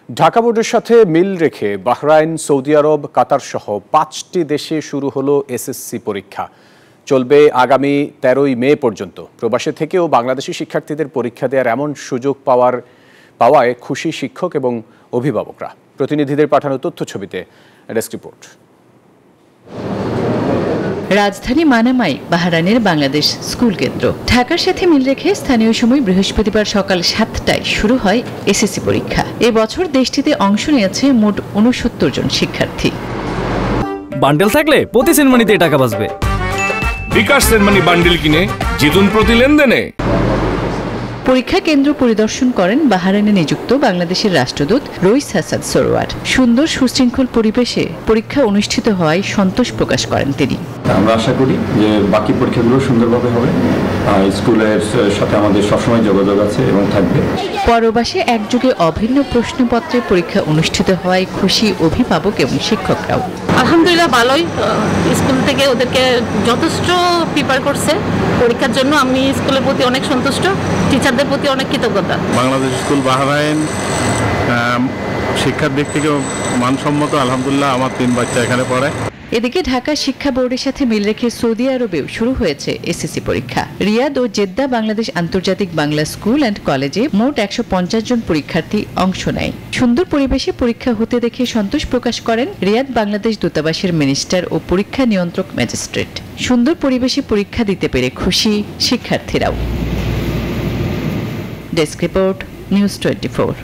ঢাকা বোর্ডের সাথে মিল রেখে বাহরাইন, সৌদি আরব, কাতার সহ 5টি দেশে শুরু হলো এসএসসি পরীক্ষা। চলবে আগামী 13ই মে পর্যন্ত। প্রবাসে থেকেও বাংলাদেশি শিক্ষার্থীদের পরীক্ষা দেওয়ার এমন সুযোগ পাওয়ায় খুশি শিক্ষক এবং অভিভাবকরা। প্রতিনিধিদের পাঠানো তথ্যছবিতে ডেস্ক রিপোর্ট। রাজধানী মানামায় বাহরাইনের বাংলাদেশ স্কুল কেন্দ্র। ঢাকার সাথে মিল রেখে স্থানীয় সময় বৃহস্পতিবার সকাল 7টায় শুরু হয় এসএসসি পরীক্ষা। এবছর দেশটিতে অংশ নিয়েছে মোট 69 জন শিক্ষার্থী। বান্ডেল থাকলে প্রতি সেনমানিতে টাকা বাঁচবে। বিকাশ সেনমানি বান্ডেল কিনে জিতুন প্রতি লেনদেনে। পরীক্ষা কেন্দ্র পরিদর্শন করেন বাহরাইনে নিযুক্ত বাংলাদেশের রাষ্ট্রদূত রইস হাসান সরোয়ার। সুন্দর সুশৃঙ্খল পরিবেশে পরীক্ষা অনুষ্ঠিত হওয়ায় সন্তোষ প্রকাশ করেন তিনি। আমরা আশা করি যে বাকি পরীক্ষাগুলো সুন্দরভাবে হবে। স্কুলের সাথে আমাদের সবসময় যোগাযোগ আছে এবং থাকবে। পরবাসে একযোগে অভিন্ন প্রশ্নপত্রে পরীক্ষা অনুষ্ঠিত হওয়ায় খুশি অভিভাবক এবং শিক্ষকরাও। আলহামদুলিল্লাহ ভালোই, স্কুল থেকে ওদেরকে যথেষ্ট প্রিপেয়ার করছে পরীক্ষার জন্য। আমি স্কুলের প্রতি অনেক সন্তুষ্ট, টিচারদের প্রতি অনেক কৃতজ্ঞতা। বাংলাদেশ স্কুল বাহরাইন শিক্ষার দিক থেকে মানসম্মত, আলহামদুলিল্লাহ। আমার 3 বাচ্চা এখানে পড়ে। এদিকে ঢাকা শিক্ষা বোর্ডের সাথে মিল রেখে সৌদি আরবেও শুরু হয়েছে এসএসসি পরীক্ষা। রিয়াদ ও জেদ্দা বাংলাদেশ আন্তর্জাতিক বাংলা স্কুল অ্যান্ড কলেজে মোট 150 জন পরীক্ষার্থী অংশ নেয়। সুন্দর পরিবেশে পরীক্ষা হতে দেখে সন্তোষ প্রকাশ করেন রিয়াদ বাংলাদেশ দূতাবাসের মিনিস্টার ও পরীক্ষা নিয়ন্ত্রক ম্যাজিস্ট্রেট। সুন্দর পরিবেশে পরীক্ষা দিতে পেরে খুশি শিক্ষার্থীরাও। Desk report, news 24।